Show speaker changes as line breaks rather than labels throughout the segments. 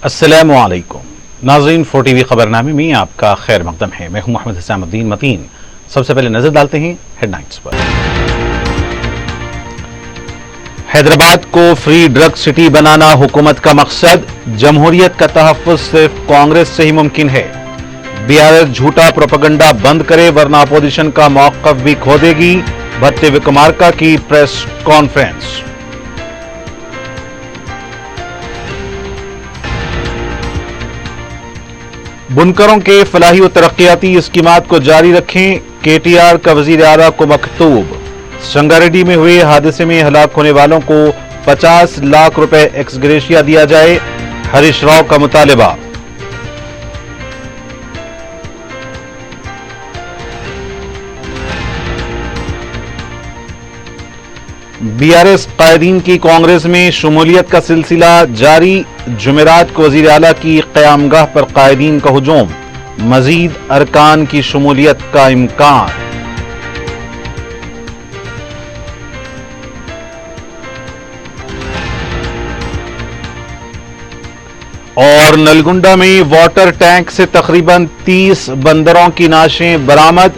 अस्सलामुअलैकुम नाज़रीन, 4TV खबरनामे में आपका खैर मकदम है। मैं हूं मोहम्मद हिसामुद्दीन मतीन। सबसे पहले नजर डालते हैं हेडलाइंस पर। हैदराबाद को फ्री ड्रग सिटी बनाना हुकूमत का मकसद, जमहूरियत का तहफ्फुज़ सिर्फ कांग्रेस से ही मुमकिन है। बीआरएस झूठा प्रोपेगेंडा बंद करे वरना अपोजिशन का मौक़िफ़ भी खो देगी। भट्टी विक्रमार्का की प्रेस कॉन्फ्रेंस। बुनकरों के फलाही और तरक्याती स्कीमात को जारी रखें, केटीआर का वजीर आला को मकतूब। संगारेड्डी में हुए हादसे में हलाक होने वालों को 50 लाख रुपए एक्स ग्रेशिया दिया जाए, हरीश राव का मुतालिबा। बीआरएस कायदीन की कांग्रेस में शमूलियत का सिलसिला जारी, जुमेरात को वजीर आला की क़यामगाह पर कायदीन का हुजूम, मजीद अरकान की शमूलियत का इम्कान। और नलगुंडा में वाटर टैंक से तकरीबन 30 बंदरों की नाशें बरामद,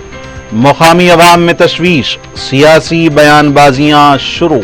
मुकामी अवाम में तशवीश, सियासी बयानबाजियां शुरू।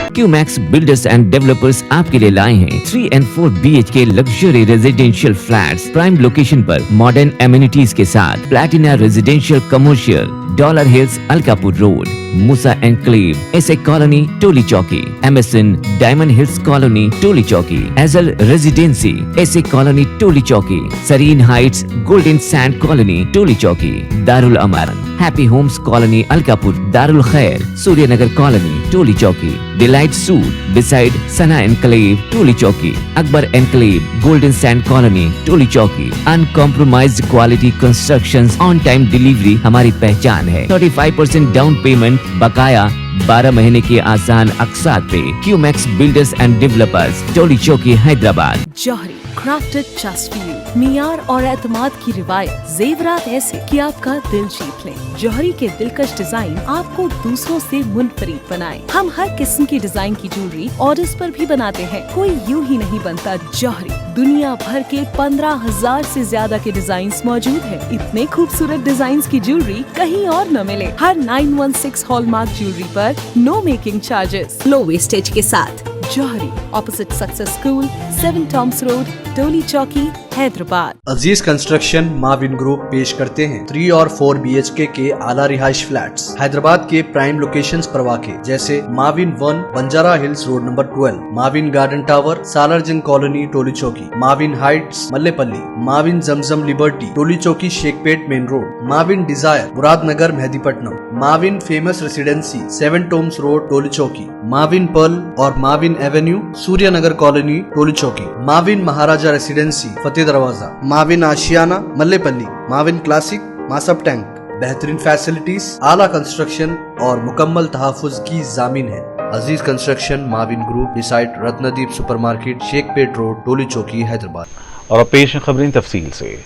क्यूमैक्स बिल्डर्स एंड डेवलपर्स आपके लिए लाए हैं 3 और 4 BHK luxury residential flats prime location पर मॉडर्न एमिनिटीज के साथ। Platina residential commercial, dollar hills Alkapur road, Moosa enclave, SA colony Toli Chowki, MSN diamond hills colony Toli Chowki, एजल residency SA colony Toli Chowki, Sareen heights golden sand colony Toli Chowki, Darul Aman happy homes colony Alkapur, Darul Khair Suryanagar colony Toli Chowki, delight suite beside Sana enclave Toli Chowki, Akbar enclave golden sand colony Toli चौकी। Uncompromised quality constructions, on time delivery हमारी पहचान है। 35% down payment, बकाया 12 महीने के आसान अक़सात पे। QMax builders and developers, Toli Chowki, Hyderabad.
Johri crafted just for you, मियार और एतमाद की रिवायत, जेवरात ऐसे कि आपका दिल जीत ले। जौहरी के दिलकश डिजाइन आपको दूसरों से मुनफरिद बनाए। हम हर किस्म की डिजाइन की ज्वेलरी ऑर्डर्स पर भी बनाते हैं, कोई यूं ही नहीं बनता। जौहरी दुनिया भर के 15,000 से ज्यादा के डिजाइन मौजूद है। इतने खूबसूरत डिजाइन की ज्वेलरी कहीं और न मिले। हर 916 हॉलमार्क ज्वेलरी पर no making charges, low wastage के साथ। Jauhari, opposite success school, 7 Toms road, Toli Chowki, Hyderabad.
Aziz construction Mavin group पेश करते हैं 3 और 4 BHK के आला रिहाइश फ्लैट्स हैदराबाद के प्राइम लोकेशंस पर वाक़े, जैसे Mavin 1 Banjara hills road number 12, Mavin garden tower Salarjung colony Toli Chowki, Mavin heights Mallepally, Mavin Zamzam liberty Toli Chowki Shaikpet main road, Mavin desire Muradnagar Mehdipatnam, Mavin famous residency 7 Toms road Toli Chowki, Mavin pearl और Mavin avenue Suryanagar colony Toli Chowki, Mavin Maharaja residency Fateh Darwaza, Mavin Ashiana Mallepally, Mavin classic Masab tank. बेहतरीन फैसिलिटीज, आला कंस्ट्रक्शन और मुकम्मल तहफ्फुज़ की जामीन है। Aziz construction Mavin group, beside Ratnadeep supermarket, Shaikpet road, Toli Chowki, Hyderabad.
और अब पेश खबरें तफसील से।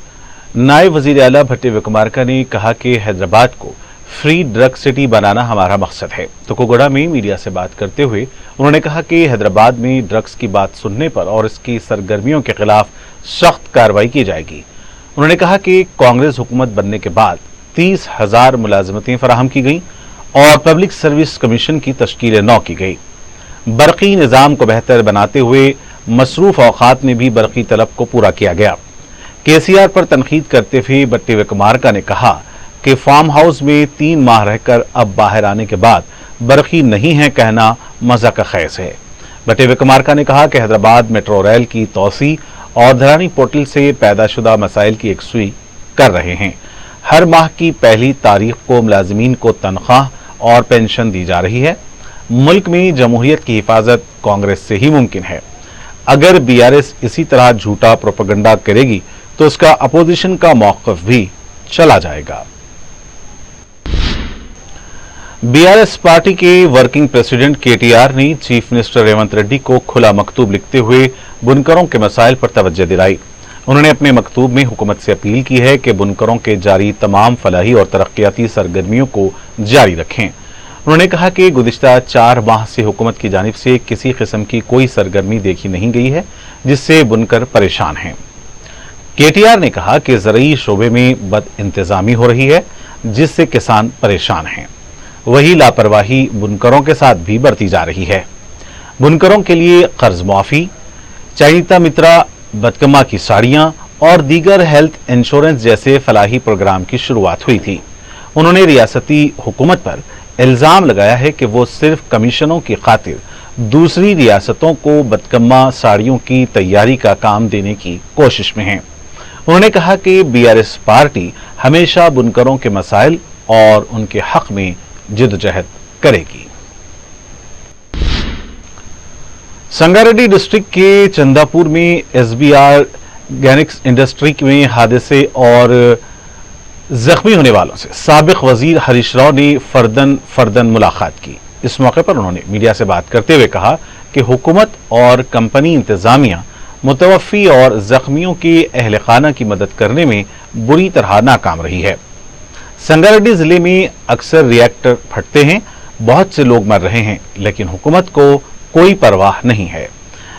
नायब वजीर आला भट्टी विक्रमार्का ने कहा कि हैदराबाद को फ्री ड्रग सिटी बनाना हमारा मकसद है। तो कोगोड़ा में मीडिया से बात करते हुए उन्होंने कहा कि हैदराबाद में ड्रग्स की बात सुनने पर और इसकी सरगर्मियों के खिलाफ सख्त कार्रवाई की जाएगी। उन्होंने कहा कि कांग्रेस हुकूमत बनने के बाद 30,000 मुलाजमतें फराहम की गई और पब्लिक सर्विस कमीशन की तश्कील नौ की गई। बरक़ी निज़ाम को बेहतर बनाते हुए मसरूफ औक़ात में भी बरक़ी तलब को पूरा किया गया। केसीआर पर तनकीद करते हुए भट्टी विक्रमार्का ने कहा कि फार्म हाउस में 3 माह रहकर अब बाहर आने के बाद बरक़ी नहीं है कहना मज़ा का खैस है। भट्टी विक्रमार्का ने कहा कि हैदराबाद मेट्रो रेल की तोसी और धरानी पोर्टल से पैदाशुदा मसाइल की यकसुई कर रहे हैं। हर माह की पहली तारीख को मुलाजमीन को तनख्वाह और पेंशन दी जा रही है। मुल्क में जमहूरियत की हिफाजत कांग्रेस से ही मुमकिन है। अगर बीआरएस इसी तरह झूठा प्रोपेगेंडा करेगी तो उसका अपोजिशन का मौक़िफ़ भी चला जाएगा। बीआरएस पार्टी के वर्किंग प्रेसिडेंट केटीआर ने चीफ मिनिस्टर रेवंत रेड्डी को खुला मकतूब लिखते हुए बुनकरों के मसाइल पर तवज्जो दिलाई। उन्होंने अपने मकतूब में हुकूमत से अपील की है कि बुनकरों के जारी तमाम फलाही और तरक्याती सरगर्मियों को जारी रखें। उन्होंने कहा कि गुज़िश्ता 4 माह से हुकूमत की जानिब से किसी किस्म की कोई सरगर्मी देखी नहीं गई है, जिससे बुनकर परेशान हैं। केटीआर ने कहा कि ज़रूरी शोबे में बद इंतजामी हो रही है, जिससे किसान परेशान हैं। वही लापरवाही बुनकरों के साथ भी बरती जा रही है। बुनकरों के लिए कर्ज माफी, चयनिता मित्रा, बदकम्मा की साड़ियां और दीगर हेल्थ इंश्योरेंस जैसे फलाही प्रोग्राम की शुरुआत हुई थी। उन्होंने रियासती हुकूमत पर इल्जाम लगाया है कि वो सिर्फ कमीशनों की खातिर दूसरी रियासतों को बदकम्मा साड़ियों की तैयारी का काम देने की कोशिश में है। उन्होंने कहा कि बीआरएस पार्टी हमेशा बुनकरों के मसाइल और उनके हक में जिद्दोजहद करेगी। संगारेड्डी डिस्ट्रिक्ट के चंदापुर में एसबीआर गैनिक्स इंडस्ट्री में हादसे और जख्मी होने वालों से साबिक वजीर हरीश राव ने फर्दन मुलाकात की। इस मौके पर उन्होंने मीडिया से बात करते हुए कहा कि हुकूमत और कंपनी इंतजामिया मुतवफ़ी और जख्मियों के अहल खाना की मदद करने में बुरी तरह नाकाम रही है। संगारेड्डी जिले में अक्सर रिएक्टर फटते हैं, बहुत से लोग मर रहे हैं, लेकिन हुकूमत को कोई परवाह नहीं है।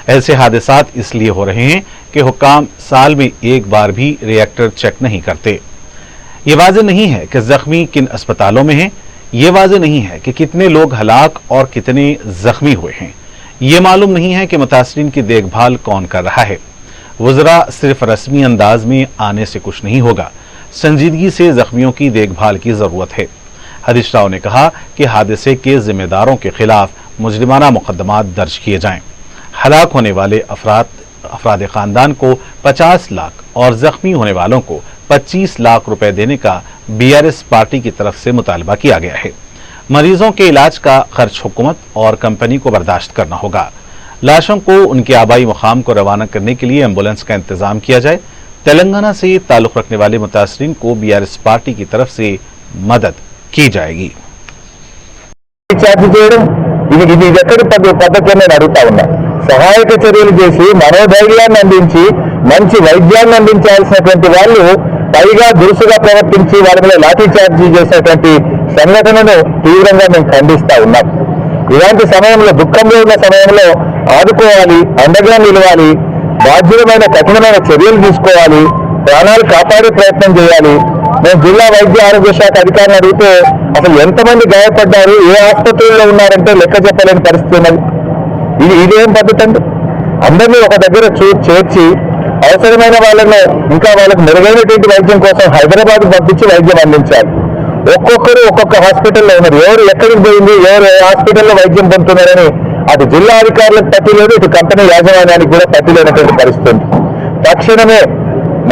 ऐसे हादसात इसलिए हो रहे हैं कि हुक्काम साल में एक बार भी रिएक्टर चेक नहीं करते। ये वाज़ेह नहीं है कि जख्मी किन अस्पतालों में हैं, ये वाज़ेह नहीं है कि कितने लोग हलाक और कितने जख्मी हुए हैं। ये मालूम नहीं है कि मुतासरीन की देखभाल कौन कर रहा है। वज़रा सिर्फ रस्मी अंदाज में आने से कुछ नहीं होगा, संजीदगी से जख्मियों की देखभाल की जरूरत है। हरीश राव ने कहा कि हादसे के जिम्मेदारों के खिलाफ मुजरिमाना मुकदमात दर्ज किए जाएं। हलाक होने वाले अफराद खानदान को 50 लाख और जख्मी होने वालों को 25 लाख रुपए देने का बीआरएस पार्टी की तरफ से मुतालबा किया गया है। मरीजों के इलाज का खर्च हुकूमत और कंपनी को बर्दाश्त करना होगा। लाशों को उनके आबाई मुकाम को रवाना करने के लिए एम्बुलेंस का इंतजाम किया जाए। तेलंगाना से ताल्लुक रखने वाले मुतासरीन को बीआरएस पार्टी की तरफ से मदद की जाएगी।
ఇది ఎక్కడి పద్ధతి అని నేను అడుగుతా ఉన్నా. సహాయక చర్యలు చేసి మనోధైర్యాన్ని అందించి మంచి వైద్యాన్ని అందించాల్సినటువంటి వాళ్ళు పైగా దురుసుగా ప్రవర్తించి వాళ్ళ మీద లాఠీ చార్జీ చేసేటువంటి సంఘటనను తీవ్రంగా మేము ఖండిస్తా ఉన్నాం. ఇలాంటి సమయంలో, దుఃఖంలో ఉన్న సమయంలో ఆదుకోవాలి, అండగా నిలవాలి, బాధ్యతమైన కఠినమైన చర్యలు తీసుకోవాలి, ప్రాణాలు కాపాడే ప్రయత్నం చేయాలి. మేము జిల్లా వైద్య ఆరోగ్య శాఖ అధికారులను అడిగితే అసలు ఎంతమంది గాయపడ్డారు, ఏ ఆసుపత్రుల్లో ఉన్నారంటే లెక్క చెప్పలేని పరిస్థితి ఉన్నది. ఇదేం పద్ధతి అండి? అందరినీ ఒక దగ్గర చేర్చి అవసరమైన వాళ్ళను, ఇంకా వాళ్ళకు మెరుగైనటువంటి వైద్యం కోసం హైదరాబాద్ పంపించి వైద్యం అందించాలి. ఒక్కొక్కరు ఒక్కొక్క హాస్పిటల్లో ఉన్నారు. ఎవరు ఎక్కడికి పోయింది, ఎవరు ఏ హాస్పిటల్లో వైద్యం పొందుతున్నారని అటు జిల్లా అధికారులకు పట్టి లేదు, ఇటు కంపెనీ యాజమాన్యానికి కూడా పట్టి లేనటువంటి పరిస్థితి ఉంది. తక్షణమే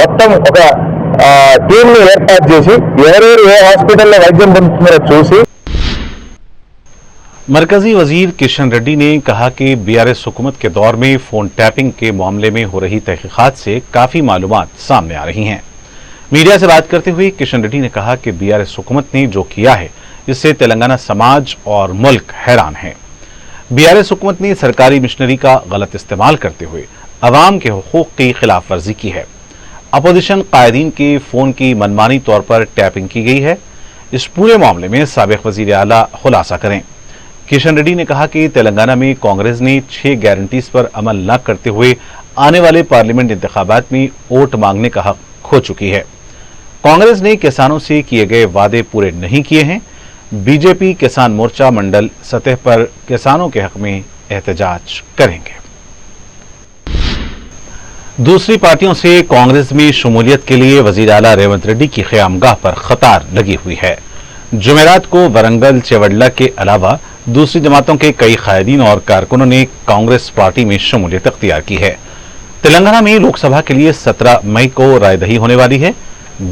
మొత్తం ఒక టీమ్ ని ఏర్పాటు చేసి ఎవరెవరు ఏ హాస్పిటల్లో వైద్యం పొందుతున్నారో చూసి।
मरकजी वजीर किशन रेड्डी ने कहा कि बीआरएस हुकूमत के दौर में फोन टैपिंग के मामले में हो रही तहकीकात से काफी मालूमात सामने आ रही हैं। मीडिया से बात करते हुए किशन रेड्डी ने कहा कि बीआरएस हुकूमत ने जो किया है इससे तेलंगाना समाज और मुल्क हैरान है। बीआरएस हुकूमत ने सरकारी मिशनरी का गलत इस्तेमाल करते हुए अवाम के हुकूक की खिलाफ वर्जी की है। अपोजिशन कायदीन के फोन की मनमानी तौर पर टैपिंग की गई है। इस पूरे मामले में साबिक वजीर आला खुलासा करें। किशन रेड्डी ने कहा कि तेलंगाना में कांग्रेस ने 6 गारंटीज पर अमल न करते हुए आने वाले पार्लियामेंट इंतखाबात में वोट मांगने का हक खो चुकी है। कांग्रेस ने किसानों से किए गए वादे पूरे नहीं किए हैं। बीजेपी किसान मोर्चा मंडल सतह पर किसानों के हक में एहतजाज करेंगे। दूसरी पार्टियों से कांग्रेस में शमूलियत के लिए वजीर आला रेवंत रेड्डी की क़यामगाह पर कतार लगी हुई है। जुमेरात को वरंगल चेवडला के अलावा दूसरी जमातों के कई कायदीन और कारकुनों ने कांग्रेस पार्टी में शमूलियत अख्तियार की है। तेलंगाना में लोकसभा के लिए 17 मई को रायदही होने वाली है।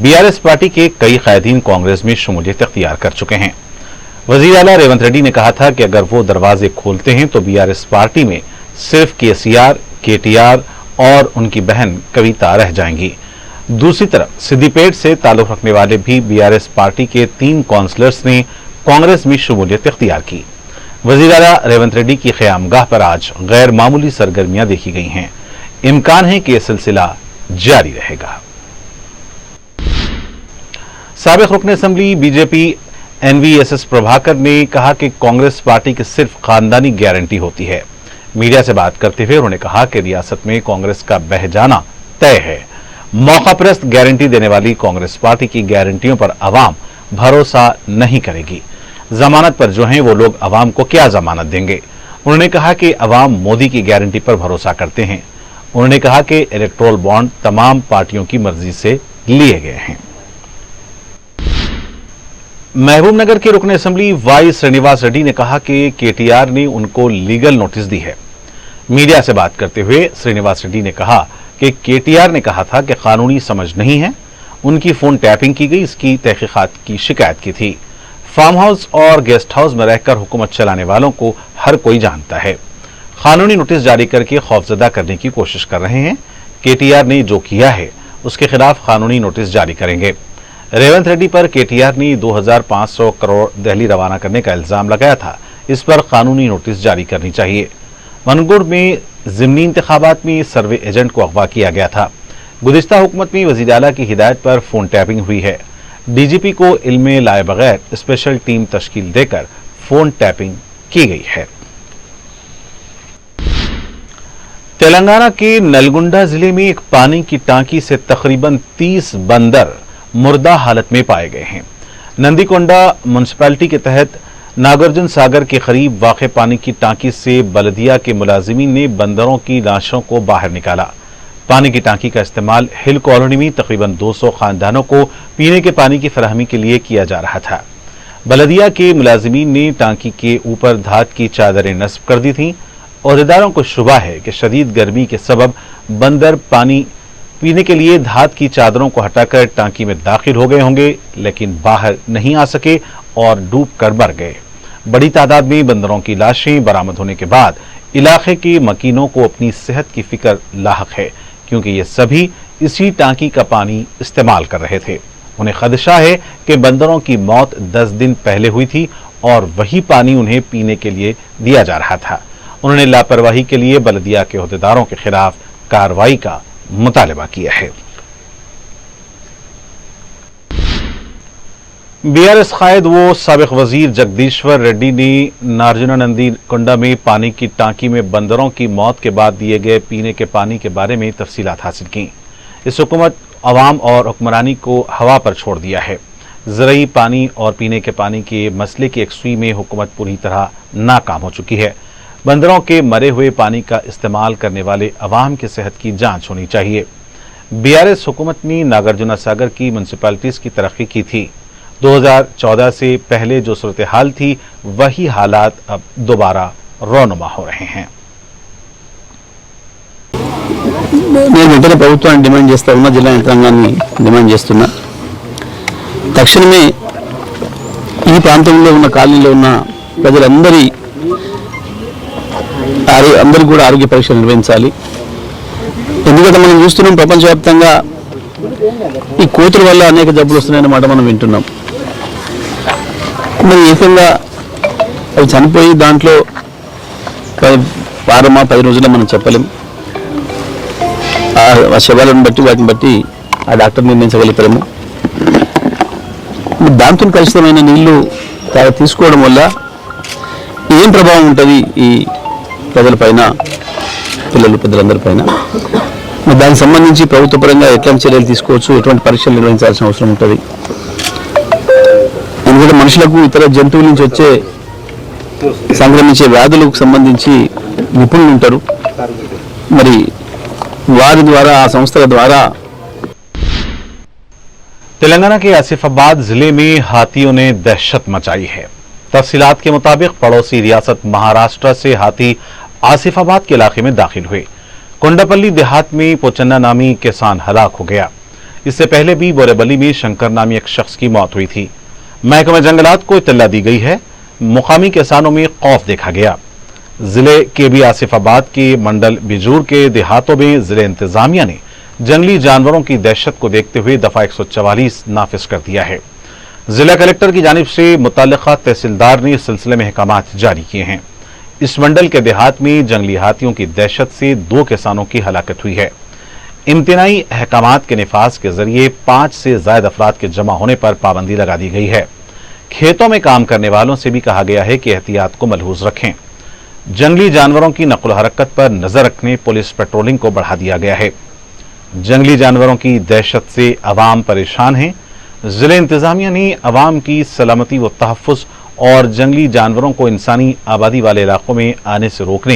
बीआरएस पार्टी के कई कायदीन कांग्रेस में शमूलियत अख्तियार कर चुके हैं। वजीर आला रेवंत रेड्डी ने कहा था कि अगर वो दरवाजे खोलते हैं तो बीआरएस पार्टी में सिर्फ केसीआर, केटीआर और उनकी बहन कविता रह जाएंगी। दूसरी तरफ सिद्दीपेट से ताल्लुक रखने वाले भी बीआरएस पार्टी के 3 काउंसलर्स ने कांग्रेस में शमूलियत अख्तियार की। वजीर आला रेवंत रेड्डी की क़यामगाह पर आज गैर मामूली सरगर्मियां देखी गई हैं। इम्कान है कि यह सिलसिला जारी रहेगा। साबिक रुकन असम्बली बीजेपी एनवीएसएस प्रभाकर ने कहा कि कांग्रेस पार्टी की सिर्फ खानदानी गारंटी होती है। मीडिया से बात करते हुए उन्होंने कहा कि रियासत में कांग्रेस का बह जाना तय है। मौकापरस्त गारंटी देने वाली कांग्रेस पार्टी की गारंटियों पर अवाम भरोसा नहीं करेगी। जमानत पर जो हैं वो लोग अवाम को क्या जमानत देंगे। उन्होंने कहा कि अवाम मोदी की गारंटी पर भरोसा करते हैं। उन्होंने कहा कि इलेक्टोरल बॉन्ड तमाम पार्टियों की मर्जी से लिए गए हैं। महबूबनगर के रुकन असेंबली वाई श्रीनिवास रेड्डी ने कहा कि केटीआर ने उनको लीगल नोटिस दी है। मीडिया से बात करते हुए श्रीनिवास रेड्डी ने कहा कि केटीआर ने कहा था कि कानूनी समझ नहीं है, उनकी फोन टैपिंग की गई, इसकी तहकीकात की शिकायत की थी। फार्म हाउस और गेस्ट हाउस में रहकर हुकूमत चलाने वालों को हर कोई जानता है। कानूनी नोटिस जारी करके खौफजदा करने की कोशिश कर रहे हैं। केटीआर ने जो किया है उसके खिलाफ कानूनी नोटिस जारी करेंगे। रेवंत रेड्डी पर केटीआर ने 2500 करोड़ दिल्ली रवाना करने का इल्जाम लगाया था। इस पर कानूनी नोटिस जारी करनी चाहिए। मनगुड़ में ज़िमनी इंतखाबात में सर्वे एजेंट को अगवा किया गया था। गुज़िश्ता हुकूमत में वज़ीर आला की हिदायत पर फोन टैपिंग हुई है। डीजीपी को इल्म में लाए बगैर स्पेशल टीम तश्कील देकर फोन टैपिंग की गई है। तेलंगाना के नलगुंडा जिले में एक पानी की टांकी से तकरीबन 30 बंदर मुर्दा हालत में पाए गए हैं। नंदीकोंडा म्युनिसिपैलिटी के तहत नागार्जुन सागर के करीब वाक़े पानी की टांकी से बल्दिया के मुलाजिमीन ने बंदरों की लाशों को बाहर निकाला। पानी की टांकी का इस्तेमाल हिल कॉलोनी में तकरीबन 200 खानदानों को पीने के पानी की फराहमी के लिए किया जा रहा था। बल्दिया के मुलाजिमीन ने टांकी के ऊपर धात की चादरें नस्ब कर दी थीं। ओहदेदारों को शुबा है कि शदीद गर्मी के सबब बंदर पानी पीने के लिए धात की चादरों को हटाकर टांकी में दाखिल हो गए होंगे, लेकिन बाहर नहीं आ सके और डूब कर मर गए। बड़ी तादाद में बंदरों की लाशें बरामद होने के बाद इलाके के मकीनों को अपनी सेहत की फिक्र लाहक है, क्योंकि ये सभी इसी टांकी का पानी इस्तेमाल कर रहे थे। उन्हें खदशा है कि बंदरों की मौत 10 दिन पहले हुई थी और वही पानी उन्हें पीने के लिए दिया जा रहा था। उन्होंने लापरवाही के लिए बल्दिया के ओहदेदारों के खिलाफ कार्रवाई का मुतालबा किया है। बीआरएस कायद व साबिक वजीर जगदीश्वर रेड्डी ने नागार्जुन नंदीकोंडा में पानी की टांकी में बंदरों की मौत के बाद दिए गए पीने के पानी के बारे में तफसीलात हासिल की। इस हुकूमत अवाम और हुक्मरानी को हवा पर छोड़ दिया है। ज़रूरी पानी और पीने के पानी के मसले की यकसुई में हुकूमत पूरी तरह नाकाम हो चुकी है। बंदरों के मरे हुए पानी का इस्तेमाल करने वाले अवाम की सेहत की जांच होनी चाहिए। बीआरएस हुकूमत ने नागार्जुन सागर की म्युनिसिपैलिटीज की तरक्की की थी। 2014 से पहले जो सूरत हाल थी वही हालात अब दोबारा रौनुमा हो रहे हैं।
నేను వెంటనే ప్రభుత్వాన్ని డిమాండ్ చేస్తా ఉన్నా, జిల్లా యంత్రాంగాన్ని డిమాండ్ చేస్తున్నా. తక్షణమే ఈ ప్రాంతంలో ఉన్న కాలనీలో ఉన్న అందరికీ కూడా ఆరోగ్య పరీక్షలు నిర్వహించాలి. ఎందుకంటే మనం చూస్తున్నాం ప్రపంచవ్యాప్తంగా ఈ కోతుల వల్ల అనేక జబ్బులు వస్తున్నాయన్నమాట మనం వింటున్నాం. మరి ఏకంగా అవి చనిపోయి దాంట్లో వారమా 10 రోజుల్లో మనం చెప్పలేం. ఆ శవాలను బట్టి వాటిని బట్టి ఆ డాక్టర్ నిర్ణయించగలుగుతారేమో. దాంతో కలుషితమైన నీళ్లు తీసుకోవడం వల్ల ఏం ప్రభావం ఉంటుంది ఈ ప్రజలపైన, పిల్లలు పెద్దలందరిపైన. దానికి సంబంధించి ప్రభుత్వ పరంగా ఎట్లాంటి చర్యలు తీసుకోవచ్చు, ఎటువంటి పరీక్షలు నిర్వహించాల్సిన అవసరం ఉంటుంది. ఎందుకంటే మనుషులకు ఇతర జంతువుల నుంచి వచ్చే సంక్రమించే వ్యాధులకు సంబంధించి నిపుణులు ఉంటారు. మరి వారి ద్వారా ఆ సంస్థల ద్వారా
तेलंगाना के आसिफाबाद जिले में हाथियों ने दहशत मचाई है। तफसीलात के मुताबिक पड़ोसी रियासत महाराष्ट्र से हाथी आसिफाबाद के इलाके में दाखिल हुए। कोंडापल्ली देहात में पोचन्ना नामी किसान हलाक हो गया। इससे पहले भी बोरेबली में शंकर नामी एक शख्स की मौत हुई थी। महकमा जंगलात को इत्तला दी गई है। मुकामी किसानों में खौफ देखा गया। जिले के भी आसिफाबाद के मंडल बिजूर के देहातों में जिले इंतजामिया ने जंगली जानवरों की दहशत को देखते हुए दफा 144 नाफिज कर दिया है। जिला कलेक्टर की जानिब से मुतल्लिका तहसीलदार ने इस सिलसिले में अहकामात जारी किए हैं। इस मंडल के देहात में जंगली हाथियों की दहशत से 2 किसानों की हलाकत हुई है। इम्तिनाई अहकामात के निफाज के जरिए 5 से ज्यादा अफराद के जमा होने पर पाबंदी लगा दी गई है। खेतों में काम करने वालों से भी कहा गया है कि एहतियात को मलहूज रखें। जंगली जानवरों की नक्ल हरकत पर नजर रखने पुलिस पेट्रोलिंग को बढ़ा दिया गया है। जंगली जानवरों की दहशत से अवाम परेशान है। जिले इंतजामिया ने अवाम की सलामती व तहफ़्फ़ुज़ और जंगली जानवरों को इंसानी आबादी वाले इलाकों में आने से रोकने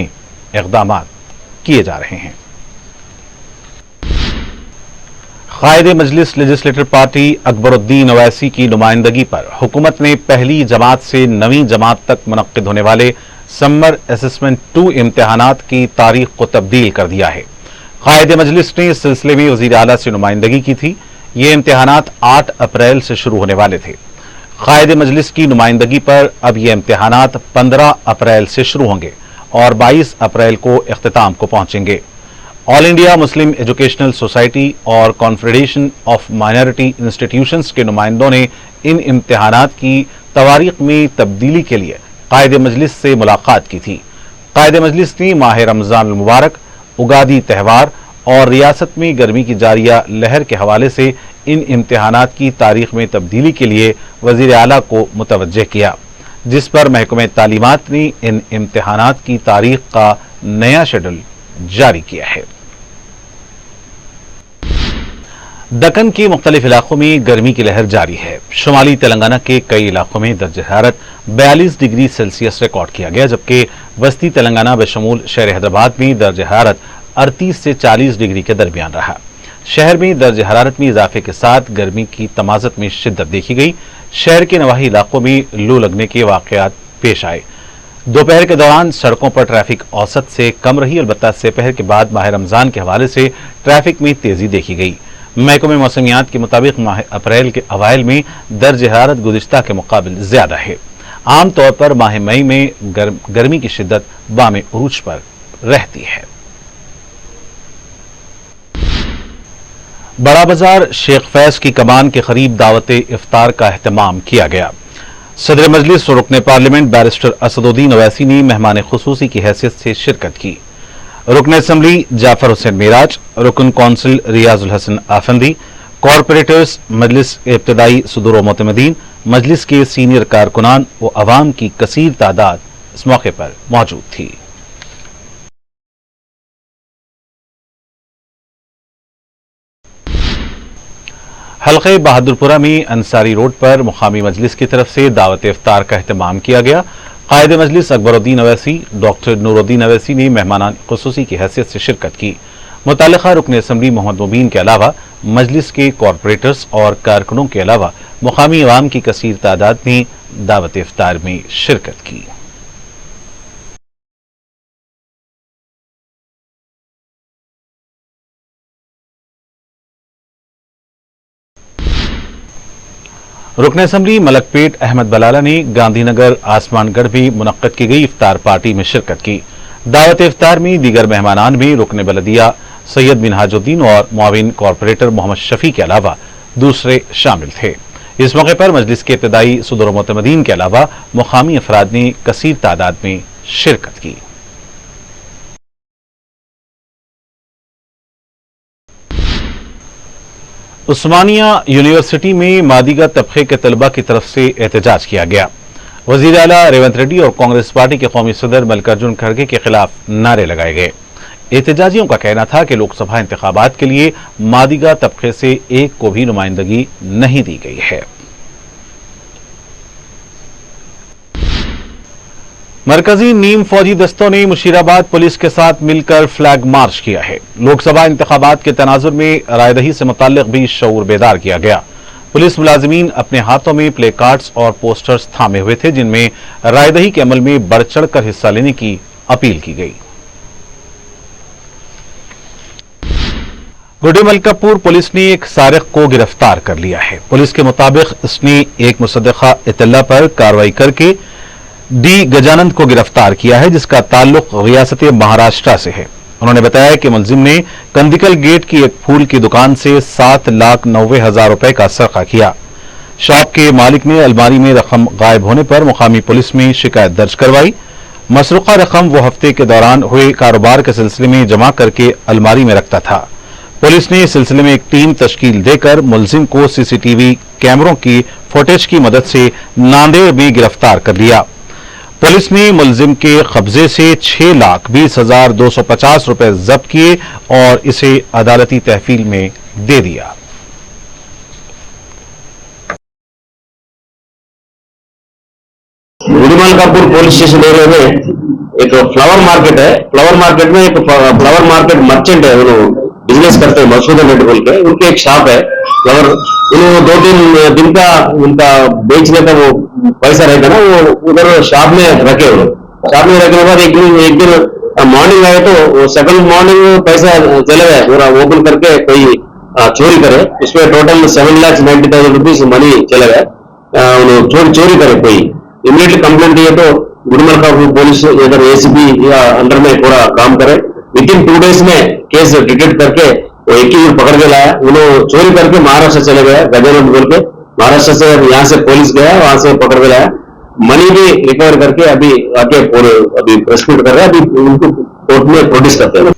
इक़दाम किए जा रहे हैं। कायदे मजलिस लेजिस्लेटिव पार्टी अकबरुद्दीन ओवैसी की नुमाइंदगी पर हुकूमत ने पहली जमात से 9वीं जमात तक मुनक्किद होने वाले समर असेसमेंट 2 इम्तिहानात की तारीख को तब्दील कर दिया है। कायदे मजलिस ने इस सिलसिले में वज़ीर आला से नुमाइंदगी की थी। ये इम्तिहानात 8 अप्रैल से शुरू होने वाले थे। कायदे मजलिस की नुमाइंदगी पर अब ये इम्तिहानात 15 अप्रैल से शुरू होंगे और 22 अप्रैल को इख्तिताम को पहुंचेंगे। All India Muslim educational society और कॉन्फेडरेशन ऑफ माइनॉरिटी इंस्टीट्यूशंस के नुमाइंदों ने इन इम्तिहानात की तवारीख में तब्दीली के लिए कायदे मजलिस से मुलाकात की थी। कायदे मजलिस ने माह रमजान मुबारक, उगादी त्यौहार और रियासत में गर्मी की जारिया लहर के हवाले से इन इम्तिहानात की तारीख में तब्दीली के लिए वज़ीर आला को मुतवज्जे किया, जिस पर महकमे तालीमात ने इन इम्तिहानात की तारीख का नया शेड्यूल जारी किया है। दक्कन के मुख्तलिफ इलाकों में गर्मी की लहर जारी है। शुमाली तेलंगाना के कई इलाकों में दर्जे हरारत 42 डिग्री सेल्सियस रिकॉर्ड किया गया, जबकि वस्ती तेलंगाना बशमूल शहर हैदराबाद में दर्जे हरारत 38 से 40 डिग्री के दरमियान रहा। शहर में दर्जे हरारत में इजाफे के साथ गर्मी की तमाज़त में शिद्दत देखी गई। शहर के नवाही इलाकों में लू लगने के वाक़यात पेश आए। दोपहर के दौरान सड़कों पर ट्रैफिक औसत से कम रही, अलबत्ता सेपहर के बाद माह रमजान के हवाले से ट्रैफिक में तेजी देखी गई। महकमे मौसमियात के मुताबिक माह अप्रैल के अवाइल में दर्ज हरारत गुज़िश्ता के मुकाबिल ज्यादा है। आमतौर पर माह मई में गर्मी की शिद्दत बामे उरूज पर रहती है। बड़ा बाजार शेख फैज की कमान के करीब दावत इफ्तार का एहतमाम किया गया। सदर मजलिस और रुकन पार्लियामेंट बैरिस्टर असदुद्दीन ओवैसी ने मेहमान खुसूसी की हैसियत से शिरकत की। रुकन असम्बली जाफर हुसैन मेराज, रुकन कौंसिल रियाजुल हसन आफंदी, कॉरपोरेटर्स मजलिस इब्तदाई सदर व मुतमदीन, मजलिस के सीनियर कारकुनान व अवाम की कसीर तादाद इस मौके पर मौजूद थी। हल्के बहादुरपुरा में अंसारी रोड पर मुकामी मजलिस की तरफ से दावत इफ्तार का एहतमाम किया गया। कायदे मजलिस अकबरुद्दीन ओवैसी, डॉक्टर नूरुद्दीन ओवैसी ने मेहमान खुसूसी की हैसियत से शिरकत की। मुतालिका रुकन असम्बली मोहम्मद मुबीन के अलावा मजलिस के कॉरपोरेटर्स और कारकुनों के अलावा मुकामी अवाम की कसीर तादाद ने दावत इफ्तार में शिरकत की। रुकन असम्बली मलकपेट अहमद बलाला ने गांधीनगर आसमानगढ़ में मुनक्कद की गई इफ्तार पार्टी में शिरकत की। दावत इफ्तार में दीगर मेहमानान में रुकन बलदिया सैयद मिनहाजुद्दीन और मुआविन कॉरपोरेटर मोहम्मद शफी के अलावा दूसरे शामिल थे। इस मौके पर मजलिस के इब्तदाई सदर व मुतमदीन के अलावा मुकामी अफराद ने कसीर तादाद में शिरकत की। उस्मानिया यूनिवर्सिटी में मादिगा तबके के तलबा की तरफ से एहतजाज किया गया। वजीर आला रेवंत रेड्डी और कांग्रेस पार्टी के कौमी सदर मल्लिकार्जुन खड़गे के खिलाफ नारे लगाए गए। एहतजाजियों का कहना था कि लोकसभा इंतखाबात के लिए मादिगा तबके से एक को भी नुमाइंदगी नहीं दी गई है। मरकजी नीम फौजी दस्तों ने मुशीराबाद पुलिस के साथ मिलकर फ्लैग मार्च किया है। लोकसभा इंतखाबात के तनाजुर में रायदही से मुताल्लिक भी शऊर बेदार किया गया। पुलिस मुलाजिमीन अपने हाथों में प्ले कार्ड्स और पोस्टर्स थामे हुए थे, जिनमें रायदही के अमल में बढ़ चढ़कर हिस्सा लेने की अपील की गई। गुडी मलकापुर पुलिस ने एक सारिक को गिरफ्तार कर लिया है। पुलिस के मुताबिक इसने एक मुसद्दक़ा इत्तला पर कार्रवाई करके डी गजानंद को गिरफ्तार किया है, जिसका ताल्लुक रियासत महाराष्ट्र से है। उन्होंने बताया कि मुलजिम ने कंदिकल गेट की एक फूल की दुकान से 7,90,000 रुपए का सरका किया। शॉप के मालिक ने अलमारी में रकम गायब होने पर मुकामी पुलिस में शिकायत दर्ज करवाई। मसरूका रकम वो हफ्ते के दौरान हुए कारोबार के सिलसिले में जमा करके अलमारी में रखता था। पुलिस ने इस सिलसिले में एक टीम तश्कील देकर मुलजिम को सीसीटीवी कैमरों की फुटेज की मदद से नांदेड़ में गिरफ्तार कर लिया। पुलिस ने मुलजिम के कब्जे से 6,20,250 रुपए जब्त किए और इसे अदालती तहवील में दे दिया।
गुड़ीमलकापुर पुलिस स्टेशन एरिया में एक फ्लावर मार्केट है। फ्लावर मार्केट में एक फ्लावर मार्केट मर्चेंट है, वो बिजनेस करते हैं, मसूद रेट बोल के, उनके एक शॉप है फ्लावर। उन्होंने 2-3 दिन का उनका बेचने का वो पैसा रहता ना, वो उधर शॉप में रखे। वो शॉप में रखने के बाद एक दिन मॉर्निंग आए तो सेकंड मॉर्निंग पैसा चले गए, पूरा ओपन करके कोई चोरी करे। इसमें टोटल 7,90,000 रुपीज मनी चले गए, चोरी करे कोई। इमीडिएटली कंप्लेंट दिए तो गुड़ीमलकापुर पुलिस इधर एसीपी या अंडर में पूरा काम करे। विद इन 2 days में केस डिटेक्ट करके वो एक ही पकड़ के लाया। उन्होंने चोरी करके महाराष्ट्र चले गए, गजानन बोल के महाराष्ट्र से यहाँ से पुलिस गया, वहां से पकड़ के लाया। मनी भी रिकवर करके अभी आके अभी प्रेस मीट कर रहे हैं, अभी उनको कोर्ट में प्रोड्यूस करते हैं।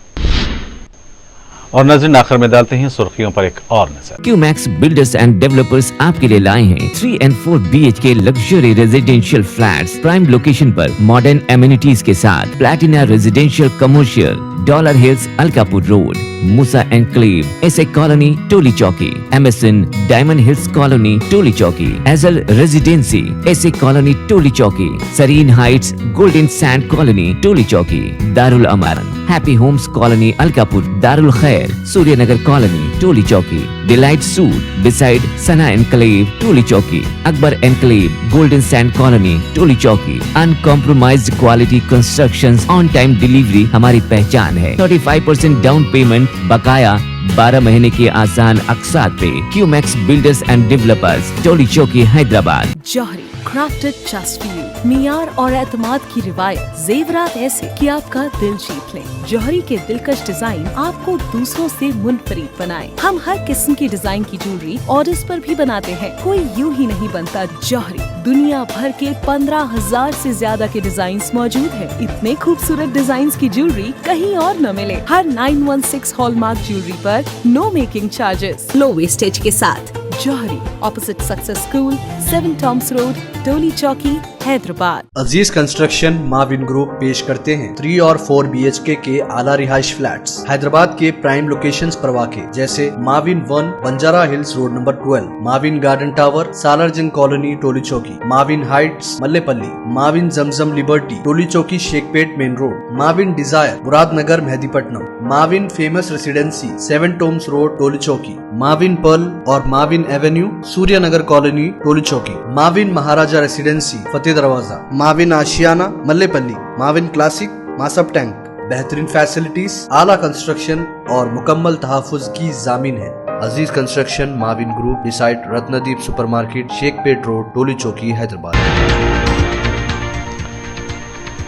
और नजर आखिर में डालते हैं सुर्खियों पर एक और नजर।
क्यूमैक्स बिल्डर्स एंड डेवलपर्स आपके लिए लाए हैं 3 and 4 BHK luxury residential flats prime location पर मॉडर्न एमिनिटीज के साथ। Platina residential commercial, dollar hills Alkapur road, Moosa enclave, SA colony Toli Chowki, MSN diamond hills colony Toli Chowki, एजल residency SA colony Toli Chowki, Sareen heights golden sand colony Toli Chowki, Darul Amar happy homes colony Alkapur, Darul Khair Suryanagar colony Toli Chowki, delight suite beside Sana enclave Toli Chowki, Akbar enclave golden sand colony Toli चौकी। Uncompromised quality constructions, on time delivery हमारी पहचान है। 35% down payment, बकाया 12 महीने के आसान अक़सात पे। QMax builders and developers, Toli Chowki, Hyderabad.
Johri crafted just for you, मियार और एतमाद की रिवायत, जेवरात ऐसे कि आपका दिल जीत लें। जौहरी के दिलकश डिजाइन आपको दूसरों से मुनफरिद बनाए। हम हर किस्म की डिजाइन की ज्वेलरी ऑर्डर्स पर भी बनाते हैं, कोई यूं ही नहीं बनता। जौहरी दुनिया भर के 15,000 से ज्यादा के डिजाइन मौजूद है। इतने खूबसूरत डिजाइन की ज्वेलरी कहीं और न मिले। हर 916 हॉलमार्क ज्वेलरी पर no making charges, low wastage के साथ। Jauhari, opposite success school, 7 Toms road, Toli Chowki, Hyderabad.
Aziz construction Mavin group पेश करते हैं 3 और 4 BHK के आला रिहाइश फ्लैट्स हैदराबाद के प्राइम लोकेशंस पर वाक़े, जैसे Mavin 1 Banjara hills road number 12, Mavin garden tower Salarjung colony Toli Chowki, Mavin heights Mallepally, Mavin Zamzam liberty Toli Chowki Shaikpet main road, Mavin desire Muradnagar Mehdipatnam, Mavin famous residency 7 Toms road Toli Chowki, Mavin pearl और Mavin avenue Suryanagar colony Toli Chowki, Mavin Maharaja residency Fateh Darwaza, Mavin Ashiana Mallepally, Mavin classic Masab tank. बेहतरीन फैसिलिटीज, आला कंस्ट्रक्शन और मुकम्मल तहफ़्फ़ुज़ की जामीन है। Aziz construction Mavin group beside Ratnadeep supermarket Shaikpet road Toli Chowki Hyderabad.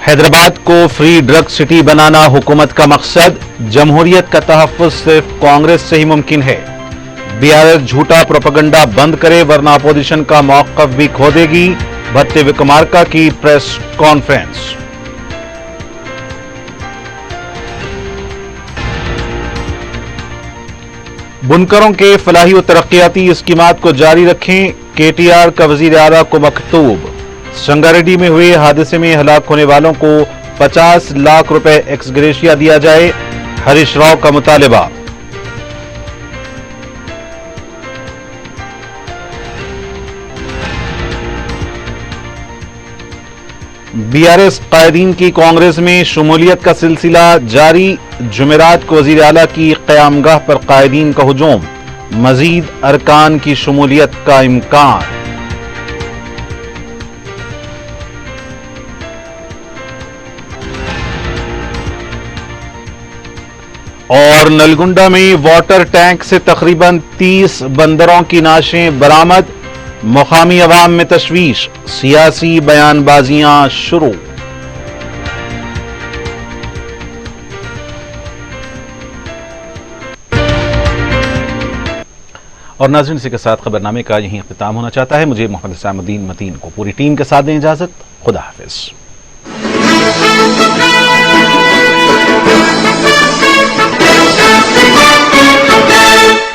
Hyderabad को फ्री ड्रग सिटी बनाना हुकूमत का मकसद, जमहूरियत का तहफ़्फ़ुज़ सिर्फ कांग्रेस से ही मुमकिन है। बीआरएस झूठा प्रोपेगेंडा बंद करे वरना अपोजिशन का मौक़िफ़ भी खो देगी। भट्टे विक्रमार्का की प्रेस कॉन्फ्रेंस। बुनकरों के फलाही और तरक्याती स्कीमात को जारी रखें, केटीआर का वजीर आला को मकतूब। संगारेड्डी में हुए हादसे में हलाक होने वालों को 50 लाख रुपए एक्स ग्रेशिया दिया जाए, हरीश राव का मुतालिबा। बीआरएस कायदीन की कांग्रेस में शमूलियत का सिलसिला जारी, जुमेरात को वजीर आला की क़यामगाह पर कायदीन का हुजूम, मजीद अरकान की शमूलियत का इम्कान। और नलगुंडा में वाटर टैंक से तकरीबन 30 बंदरों की नाशें बरामद, मुकामी अवाम में तशवीश, सियासी बयानबाजियां शुरू। और नाज़रीन, इसी के साथ खबरनामे का यहीं इख्तिताम होना चाहता है। मुझे मोहम्मद इस्लामुद्दीन मतीन को पूरी टीम के साथ दें इजाजत। खुदा हाफिज।